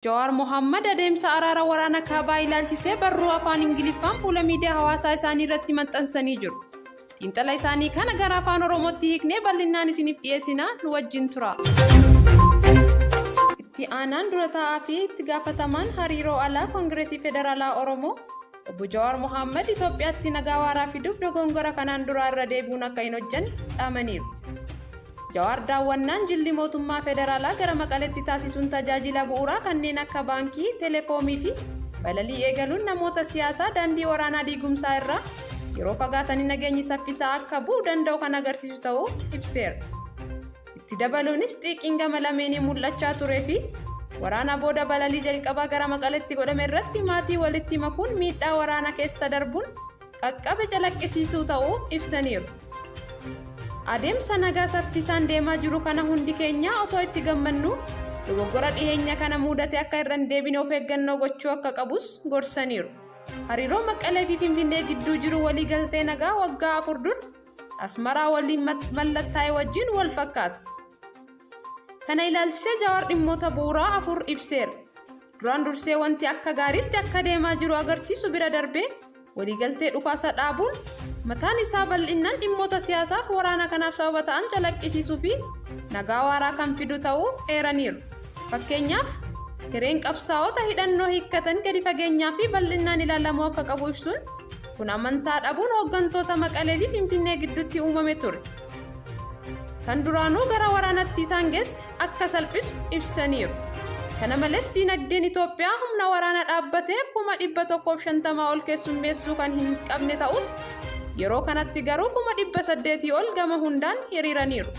Jawar Mohammad adeemsa araara waraana kaabaa ilaalchisee barruu afaan Ingiliffaan fuula miidiyaa hawaasaa isaanii irratti maxxansanii jiru. Xiinxala isaanii kana gara afaan Oromootti hiiknee bal'inaan isiniif dhiyeessinaa nu wajjin tura. Itti aanaan dura taa'aa fi itti gaafatamaan hariiroo alaa Koongireesii Federaalaa Oromoo Obbo Jawar Mohammad Itoophiyaatti nagaa waaraa fiduuf dogongora kanaan dura irra deebi'uun akka hin hojjenne dhaamaniiru. Jawar daawwannaan jilli mootummaa federaalaa gara Maqaleetti taasisuun tajaajila bu'uuraa kanneen akka baankii, teleekoomii fi balalii eegaluun namoota siyaasaa daandii waraanaa diigumsaa irraa yeroo fagaatanii nageenyi saffisaa akka bu'u danda'u kan agarsiisu ta'uu ibseera. Itti dabaluunis xiqqeen gama lameenii mul'achaa turee fi waraana booda balalii jalqabaa gara Maqaleetti godhame irratti maatii walitti makuun miidhaa waraana keessa darbuun qaqqabe calaqqisiisuu ta'uu ibsaniiru. Adeemsa nagaa saffisaan deemaa jiru kana hundi keenya osoo itti gammannu dogoggora dhiheenya kana mudate akka irra hin deebine of eeggannoo gochuu akka qabus gorsaniiru. Hariiroo Maqalee fi Finfinnee gidduu jiru waliigaltee nagaa waggaa 4 dura Asmaraa waliin mallattaa'e wajjin wal fakkaata. Kana ilaalchisee Jawar dhimmoota bu'uuraa 4 ibseera. Duraan dursee wanti akka gaariitti akka deemaa jiru agarsiisu bira darbee waliigaltee dhukaasa dhaabuun mataan isaa bal'inaan dhimmoota siyaasaaf waraana kanaaf sababa ta'an calaqqisiisuu fi nagaa waaraa kan fidu ta'uu eeraniiru. Fakkeenyaaf hireen qabsaa'ota hidhannoo hiikkatan gadi fageenyaa fi bal'inaan ilaalamuu akka qabu ibsuun kun amantaa dhabuun hooggantoota Maqalee fi Finfinnee gidduutti uumame ture. Kan duraanuu gara waraanatti isaan geesse akka salphisu ibsaniiru. Kana malees dinagdeen Itoophiyaa humna waraana dhaabbatee 150 ol keessummeessuu kan hin qabne ta'us yeroo kanatti garuu 800 ol gama hundaan hiriiraniiru.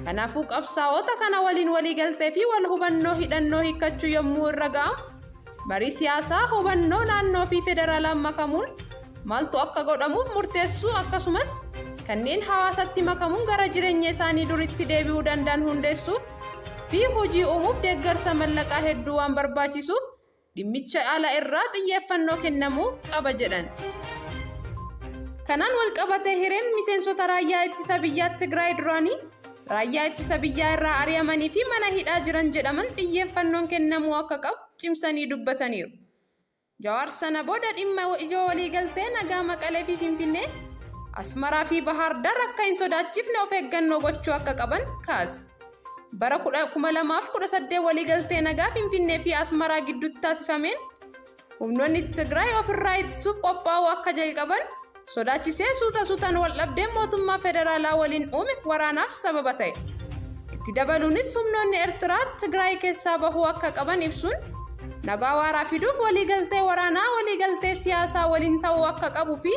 Kanaafuu qabsaa'ota kana waliin waliigaltee fi wal hubannoo hidhannoo hiikkachuu yommuu irra ga'amu marii siyaasaa hubannoo naannoo fi federaalaan makamuun maaltu akka godhamuuf murteessuu akkasumas kanneen hawaasatti makamuun gara jireenya isaanii duritti deebi'uu danda'an hundeessuuf fi hojii uumuuf deeggarsa mallaqaa hedduu waan barbaachisuuf dhimmicha ala irraa xiyyeeffannoo kennamuu qaba jedhan. Kanaan wal qabatee hireen miseensota raayyaa ittisa biyyaa Tigraay duraanii raayyaa ittisa biyyaa irraa ari'amanii fi mana hidhaa jiran jedhaman xiyyeeffannoon kennamuu akka qabu cimsanii dubbataniiru. Jawar sana booda dhimma ijoo waliigaltee nagaa Maqalee fi Finfinnee Asmaraa fi Bahar Dar akka hin sodaachifne of eeggannoo gochuu akka qaban kaase. Bara 2018 waliigaltee nagaa Finfinnee fi Asmaraa gidduutti taasifameen humnoonni Tigraay ofirraa ittisuuf qophaa'uu akka jalqaban sodaachisee suutaan wal dhabdeen mootummaa federaalaa waliin uume waraanaaf sababa ta'e. Itti dabaluunis humnoonni Eertiraa Tigraay keessaa bahuu akka qaban ibsuun nagaa waaraa fiduuf waliigaltee waraanaa waliigaltee siyaasaa waliin ta'uu akka qabuu fi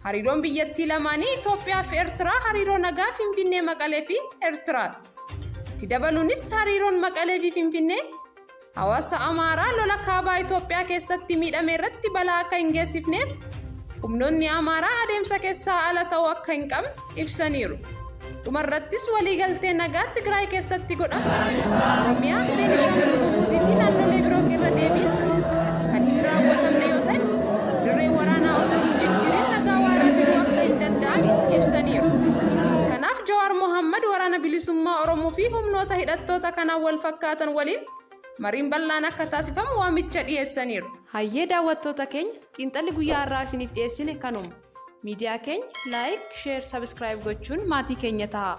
hariiroon biyyattii lamaanii Itoophiyaa fi Eertiraa hariiroo nagaa Finfinnee Maqalee fi Eertiraa. Itti dabaluunis hariiroon Maqalee fi Finfinnee hawaasa Amaaraa lola kaabaa Itoophiyaa keessatti miidhame irratti balaa akka hin geessifneef humnoonni Amaaraa adeemsa keessaa ala ta'uu akka hin qabne ibsaniiru. Dhumarrattis waliigaltee nagaa Tigraay keessatti godhamu Oromiyaa, Beenishaangul Gumuzii fi naannolee biroo irra deebiin kan hin raawwatamne yoo ta'e dirree waraanaa osoo hin jijjiirin nagaa waaraa fiduu akka hin danda'amne ibsaniiru. Kanaaf Jawar Mohammad waraana bilisummaa Oromoo fi humnoota hidhattoota kanaan wal fakkaatan waliin mariin bal'aan akka taasifamu waamicha dhiyeessaniiru. Hayyee daawwattoota keenya xiinxalli guyyaa har'aa isiniif dhiyeessine kanuma. Miidiyaa keenya laayik, sheer, sabiskiraayib gochuun maatii keenya ta'a.